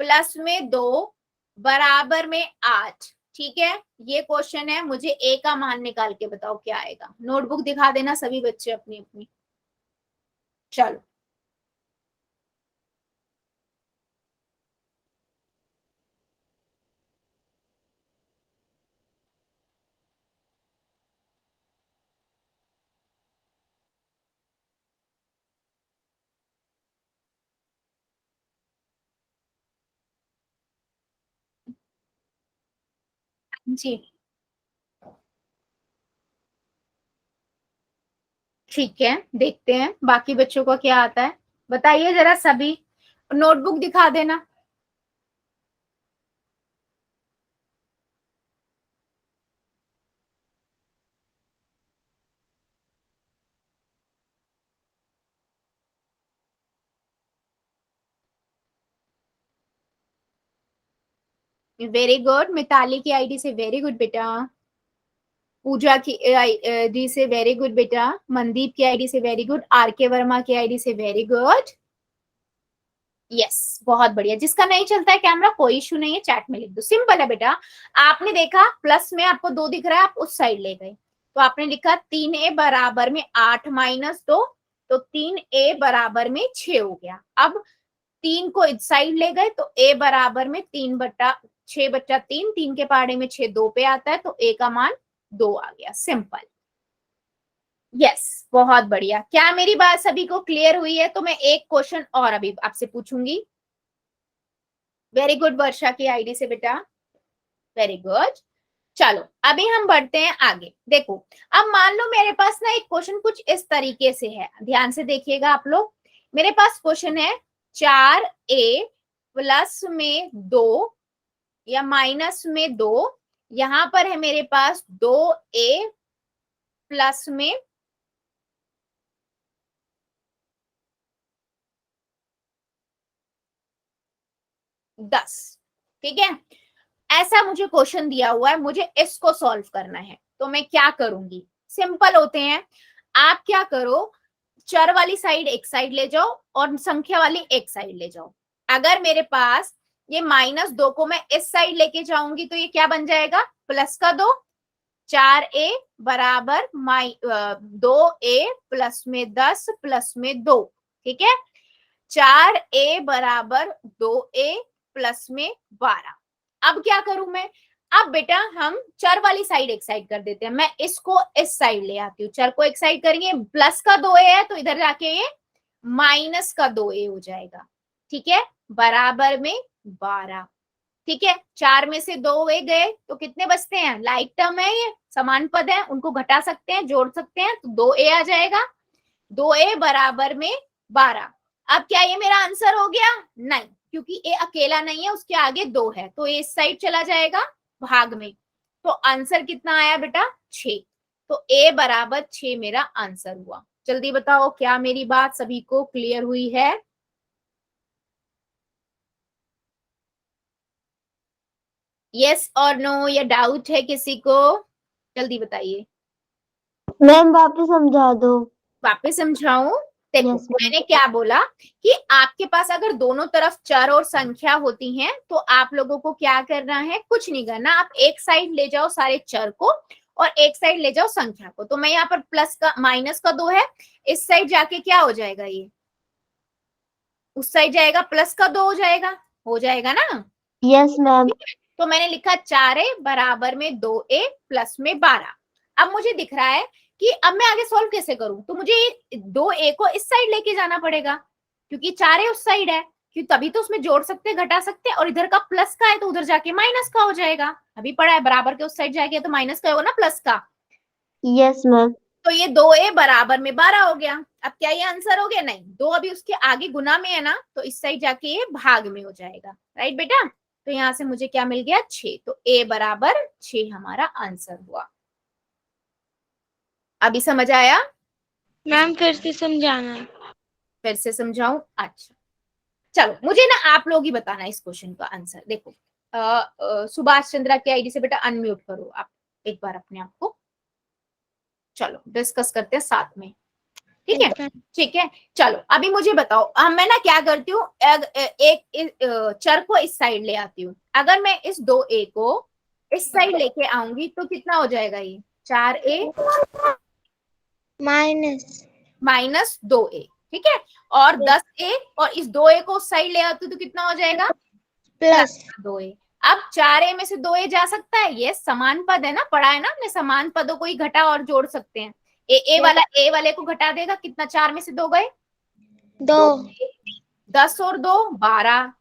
प्लस में 2 बराबर में 8, ठीक है। ये क्वेश्चन है, मुझे a का मान निकाल के बताओ क्या आएगा। नोटबुक दिखा देना सभी बच्चे अपनी अपनी। चलो जी, ठीक है, देखते हैं बाकी बच्चों को क्या आता है, बताइए जरा सभी। नोटबुक दिखा देना। वेरी गुड, मिताली की आईडी से वेरी गुड बेटा, पूजा की आईडी से वेरी गुड बेटा, मनदीप की आईडी से वेरी गुड, आर के वर्मा की आईडी से वेरी गुड, यस बहुत बढ़िया। जिसका नहीं चलता है कैमरा कोई इशू नहीं है, चैट में लिख दो, सिंपल है बेटा। आपने देखा प्लस में आपको 2 दिख रहा है, आप उस साइड ले गए, तो आपने लिखा 3a बराबर में 8 माइनस 2, तो 3a बराबर में 6 हो गया। अब 3 को इस साइड ले गए तो a बराबर में 3/6/3, 3 के पहाड़े में 6 2 पे आता है, तो a का मान 2 आ गया, सिंपल। यस बहुत बढ़िया। क्या मेरी बात सभी को क्लियर हुई है? तो मैं एक क्वेश्चन और अभी आपसे पूछूंगी। वेरी गुड वर्षा की आईडी से बेटा, वेरी गुड। चलो अभी हम बढ़ते हैं आगे। देखो अब मान लो मेरे पास ना एक क्वेश्चन कुछ इस तरीके से है, ध्यान से देखिएगा आप लोग। मेरे पास क्वेश्चन है 4a प्लस में 2 या माइनस में 2, यहां पर है मेरे पास 2a प्लस में 10, ठीक है। ऐसा मुझे क्वेश्चन दिया हुआ है, मुझे इसको सॉल्व करना है, तो मैं क्या करूंगी, सिंपल होते हैं। आप क्या करो, चर वाली साइड एक साइड ले जाओ और संख्या वाली एक साइड ले जाओ। अगर मेरे पास ये -2 को मैं इस साइड लेके जाऊंगी तो ये क्या बन जाएगा, प्लस का 2, 4a बराबर 2a प्लस में 10 प्लस में 2, ठीक है। 4a बराबर 2a प्लस में 12। अब क्या करूं मैं, अब बेटा हम चर वाली साइड एक साइड कर देते हैं, मैं इसको इस साइड ले आती हूँ, चर को एक साइड करेंगे, प्लस का 2a है तो इधर जाके ये माइनस का 2a हो जाएगा, ठीक है, बराबर में 12। ठीक है, 4 में से 2 ए गए तो कितने बचते हैं, लाइक टर्म है, ये समान पद है, उनको घटा सकते हैं, जोड़ सकते हैं, तो 2 ए आ जाएगा, 2 ए बराबर में 12। अब क्या ये मेरा आंसर हो गया, नहीं, क्योंकि ए अकेला नहीं है, उसके आगे 2 है, तो ये इस साइड चला जाएगा भाग में, तो आंसर कितना आया बेटा, 6। तो ए बराबर 6 मेरा आंसर हुआ। जल्दी बताओ, क्या मेरी बात सभी को क्लियर हुई है? यस और नो, या डाउट है किसी को? जल्दी बताइए। मैम वापस समझा दो। वापस समझाऊं? देखो, यस मैम। मैंने क्या बोला कि आपके पास अगर दोनों तरफ चर और संख्या होती हैं तो आप लोगों को क्या करना है, कुछ नहीं करना, आप एक साइड ले जाओ सारे चर को और एक साइड ले जाओ संख्या को। तो मैं यहाँ पर प्लस का माइनस का 2 है, इस साइड जाके क्या हो जाएगा, ये उस साइड जाएगा, प्लस का 2 हो जाएगा ना? Yes ma'am. तो मैंने लिखा 4a बराबर में 2a प्लस में 12। अब मुझे दिख रहा है कि अब मैं आगे सॉल्व कैसे करूं, तो मुझे 2a को इस साइड लेके जाना पड़ेगा, क्योंकि 4a उस साइड है, क्योंकि तभी तो उसमें जोड़ सकते घटा सकते, और इधर का प्लस का है तो उधर जाके माइनस का हो जाएगा। अभी पढ़ा है, बराबर के उस साइड जाके तो माइनस का होगा ना प्लस का। Yes ma'am. तो ये 2a बराबर में 12 हो गया। अब क्या ये आंसर हो गया, नहीं, 2 अभी उसके आगे गुना में है ना, तो इस साइड जाके ये भाग में हो जाएगा, राइट बेटा? तो यहां से मुझे क्या मिल गया, 6, तो a बराबर 6 हमारा आंसर हुआ। अभी समझ आया? मैम फिर से समझाना। फिर से समझाऊं? अच्छा, चलो मुझे ना आप लोग ही बताना इस क्वेश्चन का आंसर। देखो, सुभाष चंद्रा की आईडी से बेटा अनम्यूट करो आप एक बार अपने आप को, चलो डिस्कस करते हैं साथ में, ठीक है? ठीक है, चलो अभी मुझे बताओ, मैं ना क्या करती हूँ, एक चर को इस साइड ले आती हूँ। अगर मैं इस 2a को इस साइड लेके आऊंगी तो कितना हो जाएगा, ये 4a माइनस 2a, ठीक है? और 10a, और इस 2a को उस साइड ले आती हूँ तो कितना हो जाएगा, प्लस 2a। अब 4a में से 2a जा सकता है, ये समान पद है ना, पढ़ा है ना हमने, समान पदों को ही घटा और जोड़ सकते हैं। ए वाला ए वाले को घटा देगा, कितना, 4 में से 2 गए, 2 10 और 2 12,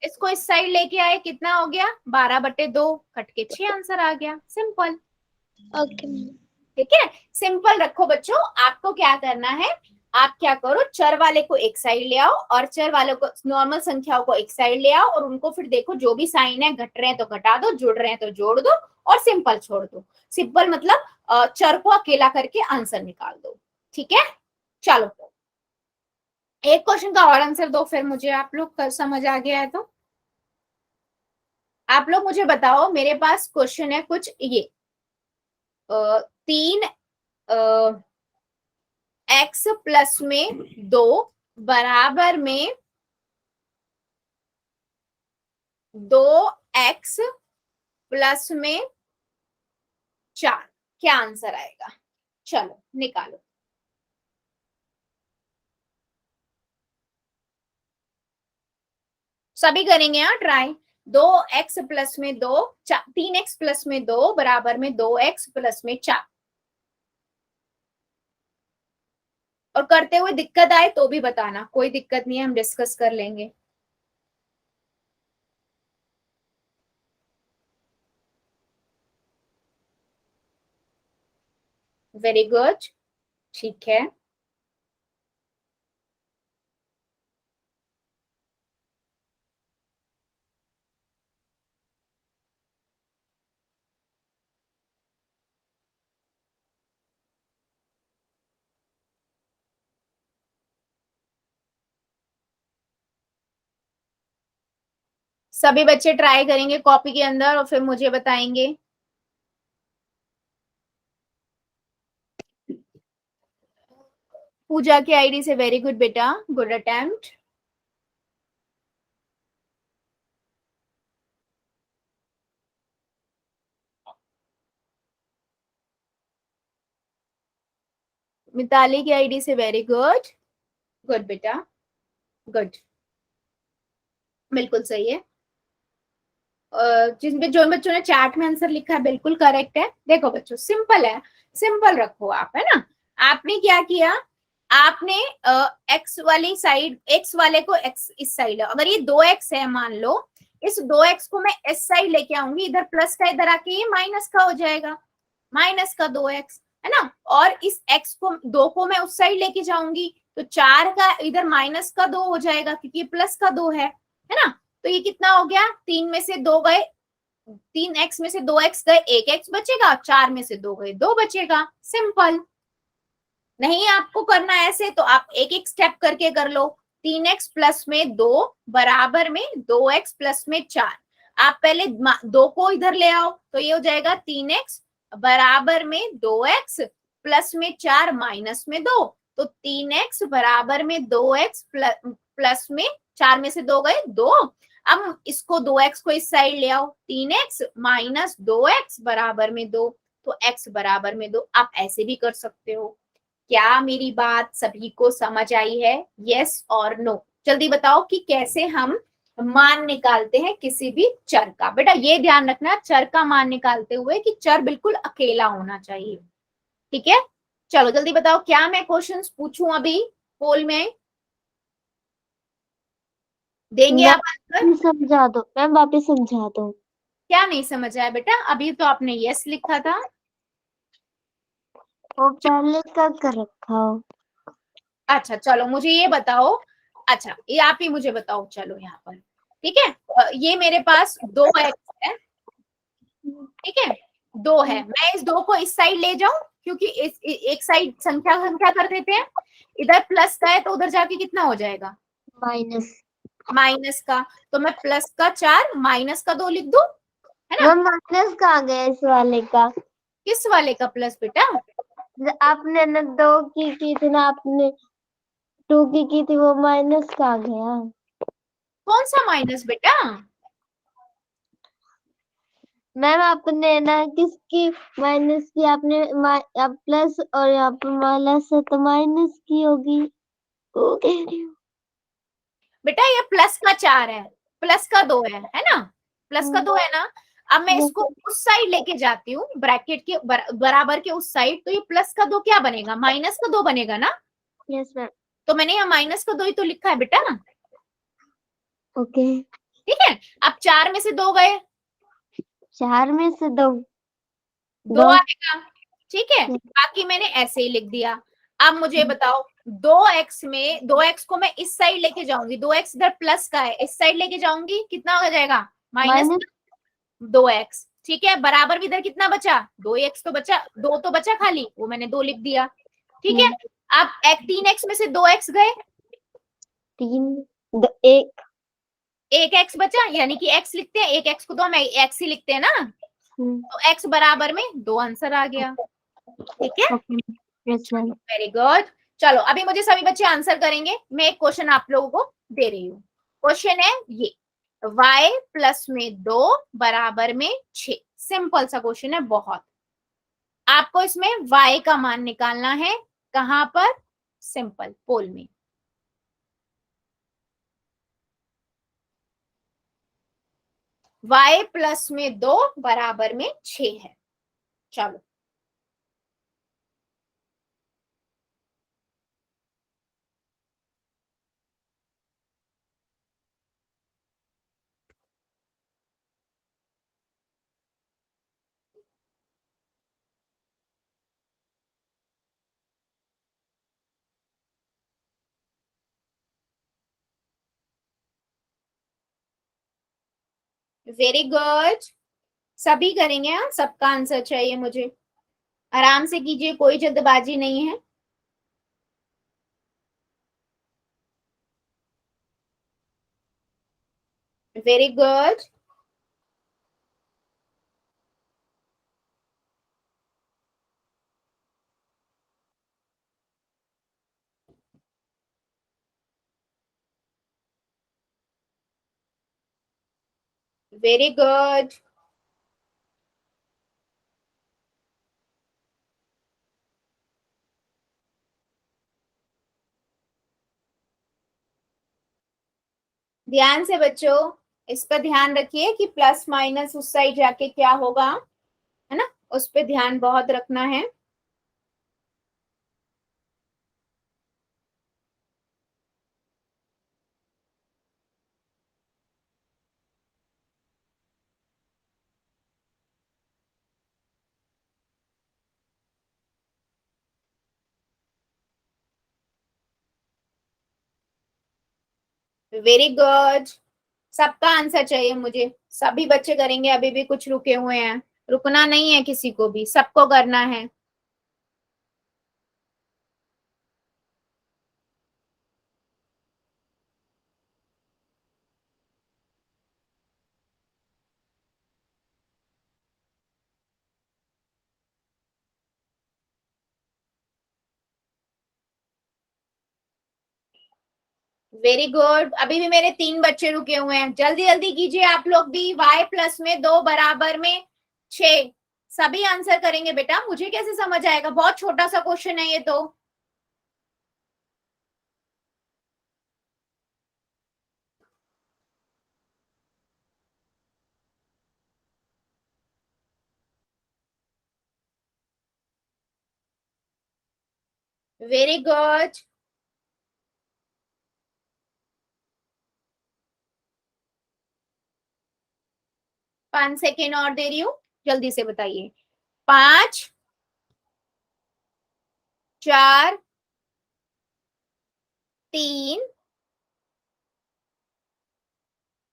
इसको इस साइड लेके आए, कितना हो गया, 12/2, कट के 6 आंसर आ गया, सिंपल। ओके ठीक है, सिंपल रखो बच्चों। आपको क्या करना है, आप क्या करो, चर वाले को एक साइड ले आओ और चर वालों को, नॉर्मल संख्याओं को एक साइड ले आओ, और उनको फिर देखो जो भी साइन है, घट रहे हैं तो घटा दो, जुड़ रहे हैं तो जोड़ दो, और सिंपल छोड़ दो। सिंपल मतलब चर को अकेला करके आंसर निकाल दो, ठीक है? चलो एक क्वेश्चन का और आंसर दो फिर मुझे, आप लोग समझ आ गया है तो आप लोग मुझे बताओ। मेरे पास क्वेश्चन है कुछ ये, 3 x प्लस में 2 बराबर में 2x प्लस में 4, क्या आंसर आएगा? चलो निकालो। सभी करेंगे यहाँ ट्राई। 2x प्लस में 2, 3x प्लस में 2 बराबर में 2x प्लस में 4। और करते हुए दिक्कत आए तो भी बताना, कोई दिक्कत नहीं है, हम डिस्कस कर लेंगे। वेरी गुड, ठीक है। सभी बच्चे ट्राई करेंगे कॉपी के अंदर और फिर मुझे बताएंगे। पूजा की आईडी से वेरी गुड बेटा, गुड अटेम्प्ट। मिताली की आईडी से वेरी गुड, गुड बेटा, गुड, बिल्कुल सही है। जो बच्चों ने चैट में आंसर लिखा है बिल्कुल करेक्ट है। देखो बच्चों, सिंपल है, सिंपल रखो आप, है ना? आपने क्या किया, आपने एक्स वाली साइड, एक्स वाले को एक्स इस साइड, अगर ये 2x है मान लो, इस 2x को मैं इस साइड लेके आऊंगी, इधर प्लस का इधर आके ये माइनस का हो जाएगा, माइनस का 2x, है ना। और इस x को 2 को मैं उस साइड लेके जाऊंगी तो 4 का इधर माइनस का 2 हो जाएगा क्योंकि प्लस का 2 है ना। तो ये कितना हो गया, 3 में से 2 गए, 3x में से 2x गए, 1x बचेगा, 4 में से 2 गए, 2 बचेगा। सिंपल। नहीं आपको करना ऐसे तो आप एक एक स्टेप करके कर लो। 3x प्लस में 2 बराबर में 2x प्लस में 4। आप पहले 2 को इधर ले आओ तो ये हो जाएगा 3x बराबर में 2x प्लस में 4 माइनस में 2, तो 3x बराबर में 2x प्लस में 4 में से 2 गए 2। अब इसको 2x को इस साइड ले आओ, 3x माइनस 2x बराबर में 2, तो x बराबर में 2। आप ऐसे भी कर सकते हो। क्या मेरी बात सभी को समझ आई है? यस और नो? जल्दी बताओ कि कैसे हम मान निकालते हैं किसी भी चर का। बेटा ये ध्यान रखना, चर का मान निकालते हुए कि चर बिल्कुल अकेला होना चाहिए, ठीक है। चलो जल्दी बताओ, क्या मैं क्वेश्चंस पूछूं अभी पोल में? देंगे आप आंसर? मैम समझा दो, मैम वापस समझा दो। क्या नहीं समझ आया बेटा? अभी तो आपने यस लिखा था। वो पहले का कर रखा हो। अच्छा चलो मुझे ये बताओ, अच्छा ये आप ही मुझे बताओ, चलो यहाँ पर ठीक है। ये मेरे पास 2x है, ठीक है, 2 है। मैं इस 2 को इस साइड ले जाऊं क्योंकि एक साइड संख्या संख्या कर देते हैं, इधर प्लस का है तो उधर जाके कितना हो जाएगा, माइनस। माइनस का। तो मैं प्लस का 4 माइनस का 2 लिख दूं, है ना। मैम माइनस कहाँ गया इस वाले का? किस वाले का प्लस बेटा? आपने ना 2 की थी ना, आपने 2 की थी, वो माइनस कहाँ गया? कौन सा माइनस बेटा? मैम आपने ना किसकी माइनस की? आपने अब प्लस और यहाँ पर माइनस है तो माइनस की होगी, वो कह रही हूँ। बेटा ये प्लस का 4 है, प्लस का 2 है ना, प्लस का 2 है ना। अब मैं इसको उस साइड लेके जाती हूँ, ब्रैकेट के बराबर के उस साइड, तो ये प्लस का 2 क्या बनेगा, माइनस का 2 बनेगा ना। Yes ma'am. तो मैंने यहाँ माइनस का 2 ही तो लिखा है बेटा, ओके। ठीक है। अब 4 में से 2 गए, 4 में से 2 2 2। आएगा, ठीक है। बाकी मैंने ऐसे ही लिख दिया। अब मुझे बताओ 2x में 2x को मैं इस साइड लेके जाऊंगी, 2x इधर प्लस का है, इस साइड लेके जाऊंगी कितना हो जाएगा, माइनस माइनस 2x, ठीक है। बराबर भी इधर कितना बचा, 2x तो बचा, 2 तो बचा खाली, वो मैंने 2 लिख दिया, ठीक है। अब 3x में से 2x गए, 3 1। एक x बचा, यानी कि x लिखते हैं, एक x को तो हम x ही लिखते हैं ना, तो x बराबर में 2 आंसर आ गया, ठीक है। Yes ma'am. Very good. चलो अभी मुझे सभी बच्चे आंसर करेंगे, मैं एक क्वेश्चन आप लोगों को दे रही हूँ। क्वेश्चन है ये, y प्लस में 2 बराबर में 6। सिंपल सा क्वेश्चन है बहुत। आपको इसमें y का मान निकालना है, कहां पर, सिंपल पोल में। y प्लस में 2 बराबर में 6 है। चलो वेरी गुड, सभी करेंगे। हाँ सबका आंसर चाहिए मुझे, आराम से कीजिए, कोई जल्दबाजी नहीं है। Very good, very good. ध्यान से बच्चों, इस पर ध्यान रखिए कि प्लस माइनस उस साइड जाके क्या होगा, है ना, उस पर ध्यान बहुत रखना है। Very good. सबका आंसर चाहिए मुझे, सभी बच्चे करेंगे, अभी भी कुछ रुके हुए हैं, रुकना नहीं है किसी को भी, सबको करना है। Very good. अभी भी मेरे 3 बच्चे रुके हुए हैं, जल्दी जल्दी कीजिए आप लोग भी। y प्लस में 2 बराबर में 6, सभी आंसर करेंगे बेटा, मुझे कैसे समझ आएगा, बहुत छोटा सा क्वेश्चन है ये तो। Very good. 5 सेकेंड और दे रही हूँ, जल्दी से बताइए। 5, 4, 3,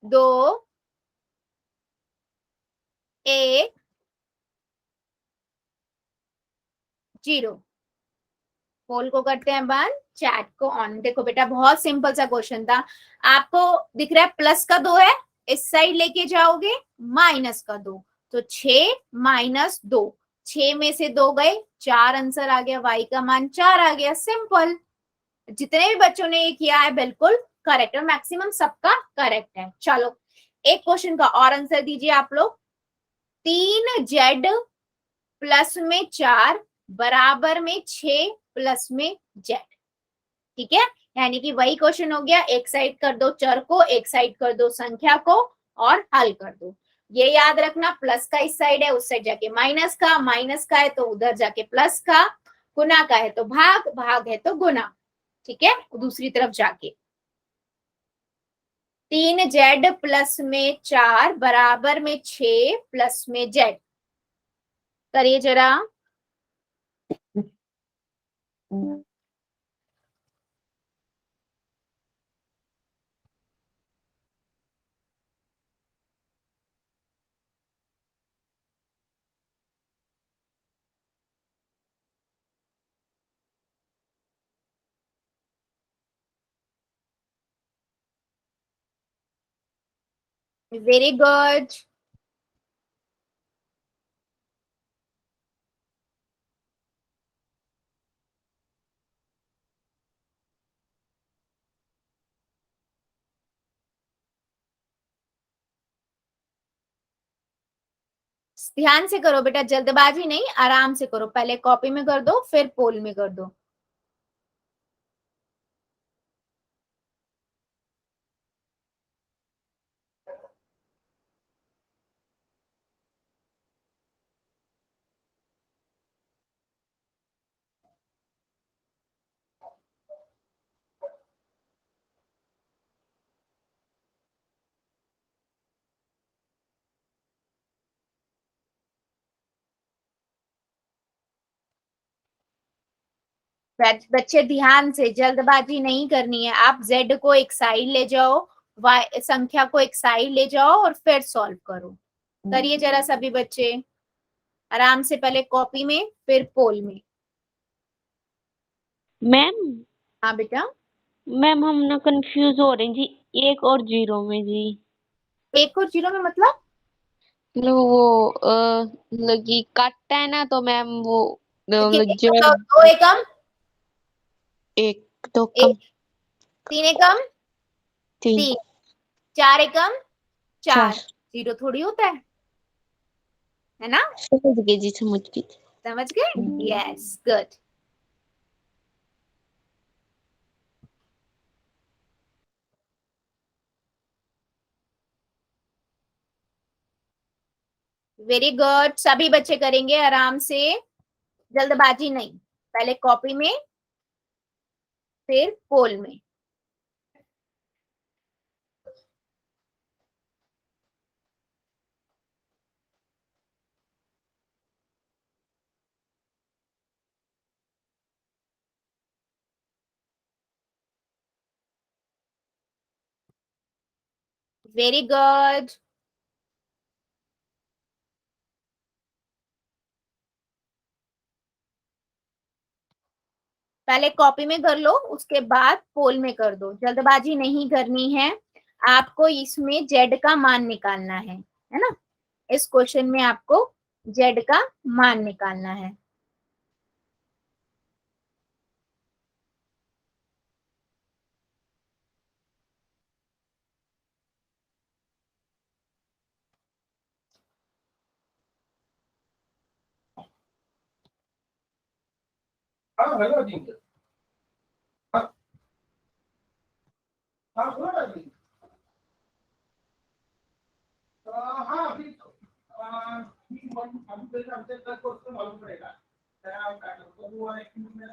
2, 1, 0। पोल को करते हैं बंद, चैट को ऑन। देखो बेटा बहुत सिंपल सा क्वेश्चन था, आपको दिख रहा है प्लस का 2 है, इस साइड लेके जाओगे माइनस का 2, तो 6 माइनस 2, 6 में से 2 गए, 4 आंसर आ गया, y का मान 4 आ गया। सिंपल। जितने भी बच्चों ने ये किया है बिल्कुल करेक्ट, और मैक्सिमम सबका करेक्ट है। चलो एक क्वेश्चन का और आंसर दीजिए आप लोग। 3z प्लस में 4 बराबर में 6 प्लस में z। ठीक है, यानी कि वही क्वेश्चन हो गया, एक साइड कर दो चर को, एक साइड कर दो संख्या को, और हल कर दो। ये याद रखना, प्लस का इस साइड है, उस साइड जाके माइनस का, माइनस का है तो उधर जाके प्लस का, गुना का है तो भाग, भाग है तो गुना। ठीक है, दूसरी तरफ जाके 3z प्लस में 4 बराबर में 6 प्लस में z, करिए जरा। Very good. ध्यान से करो बेटा, जल्दबाजी नहीं, आराम से करो, पहले कॉपी में कर दो फिर पोल में कर दो। बच्चे ध्यान से, जल्दबाजी नहीं करनी है, आप z को एक साइड ले जाओ, y संख्या को एक साइड ले जाओ और फिर सॉल्व करो। करिए जरा सभी बच्चे, आराम से, पहले कॉपी में फिर पोल में। मैम हाँ बेटा। मैम हम ना कंफ्यूज हो रहे हैं जी, 1 और 0 में जी। 1 और 0 में मतलब? मतलब वो लगी कट है ना, तो मैम वो मतलब जो तो 2 एकम, 1 2 कम 1, 3 एकम 3 3, 4 एकम 4, 4। 0 थोड़ी होता है ना? समझ गए जी, समझ गए। समझ गए? Yes, good. वेरी गुड, सभी बच्चे करेंगे आराम से, जल्दबाजी नहीं, पहले कॉपी में फिर पोल में। Very good. पहले कॉपी में कर लो, उसके बाद पोल में कर दो, जल्दबाजी नहीं करनी है। आपको इसमें जेड का मान निकालना है ना। इस क्वेश्चन में आपको जेड का मान निकालना है। हाँ हेलो जी। हाँ हाँ बोलो जी। हाँ अभी अभी पहले हमसे 10 क्वेश्चन मालूम पड़ेगा। तो वो एक मिनट में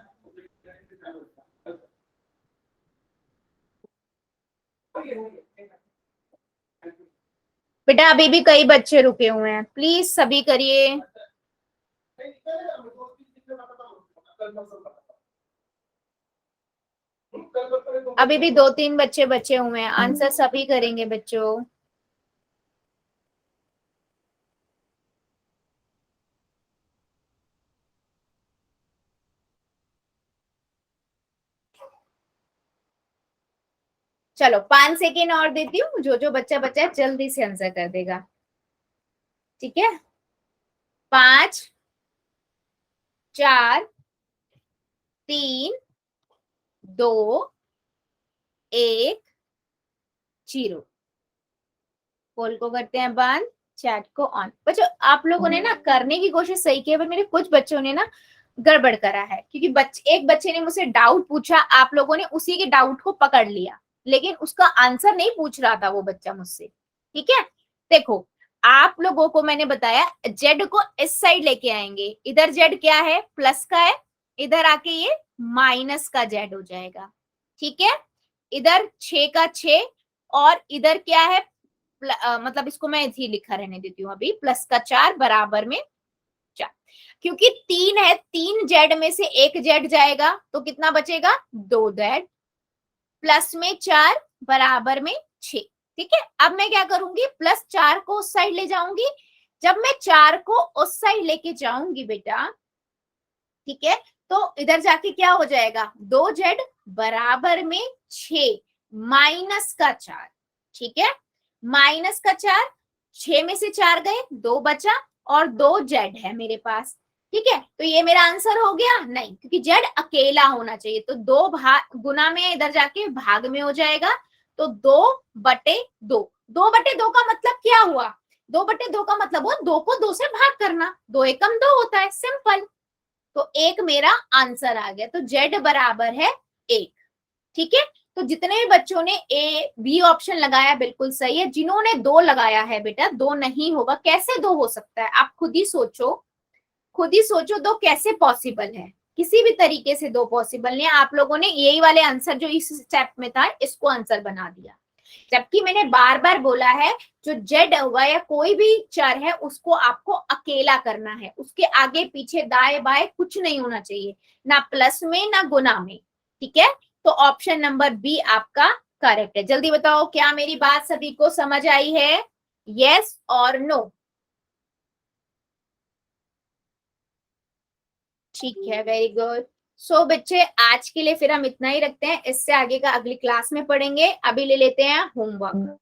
बेटा अभी भी कई बच्चे रुके हुए हैं, प्लीज सभी करिए। अभी भी 2-3 बच्चे बचे हुए हैं, आंसर सभी करेंगे बच्चों। चलो 5 सेकेंड और देती हूँ, जो जो बच्चा बचा है जल्दी से आंसर कर देगा, ठीक है। 5 4 3 2 1 0। पोल को करते हैं बंद, चैट को ऑन। बच्चों आप लोगों ने ना करने की कोशिश सही की है, पर मेरे कुछ बच्चों ने ना गड़बड़ करा है, क्योंकि एक बच्चे ने मुझसे डाउट पूछा, आप लोगों ने उसी के डाउट को पकड़ लिया, लेकिन उसका आंसर नहीं पूछ रहा था वो बच्चा मुझसे, ठीक है। देखो आप लोगों को मैंने बताया जेड को इस साइड लेके आएंगे, इधर जेड क्या है प्लस का है, इधर आके ये माइनस का जेड हो जाएगा, ठीक है। इधर 6 का 6 और इधर क्या है मतलब इसको मैं इसी लिखा रहने देती हूँ अभी, प्लस का 4 बराबर में 4, क्योंकि 3 है, 3 जेड में से एक जेड जाएगा तो कितना बचेगा 2 जेड, प्लस में 4 बराबर में 6, ठीक है। अब मैं क्या करूंगी प्लस 4 को उस साइड ले जाऊंगी, जब मैं 4 को उस साइड लेके जाऊंगी बेटा, ठीक है, तो इधर जाके क्या हो जाएगा 2 जेड बराबर में 6 माइनस का 4, ठीक है। माइनस का 4, 6 में से 4 गए 2 बचा और 2 जेड है मेरे पास, ठीक है। तो ये मेरा आंसर हो गया नहीं, क्योंकि जेड अकेला होना चाहिए, तो 2 भाग गुना में इधर जाके भाग में हो जाएगा, तो 2/2। 2/2 का मतलब क्या हुआ, 2/2 का मतलब हुआ 2 को 2 से भाग करना, 2 एकम 2 होता है, सिंपल। तो एक मेरा आंसर आ गया, तो जेड बराबर है 1, ठीक है। तो जितने भी बच्चों ने ए बी ऑप्शन लगाया बिल्कुल सही है, जिन्होंने 2 लगाया है बेटा 2 नहीं होगा, कैसे 2 हो सकता है, आप खुद ही सोचो, खुद ही सोचो 2 कैसे पॉसिबल है, किसी भी तरीके से 2 पॉसिबल नहीं है। आप लोगों ने यही वाले आंसर जो इस स्टेप में था इसको आंसर बना दिया, जबकि मैंने बार बार बोला है जो जेड होगा या कोई भी चर है उसको आपको अकेला करना है, उसके आगे पीछे दाएं बाएं कुछ नहीं होना चाहिए, ना प्लस में ना गुना में, ठीक है। तो ऑप्शन नंबर बी आपका करेक्ट है। जल्दी बताओ क्या मेरी बात सभी को समझ आई है, यस और नो? ठीक है, वेरी गुड। सो बच्चे आज के लिए फिर हम इतना ही रखते हैं, इससे आगे का अगली क्लास में पढ़ेंगे। अभी ले लेते हैं होमवर्क।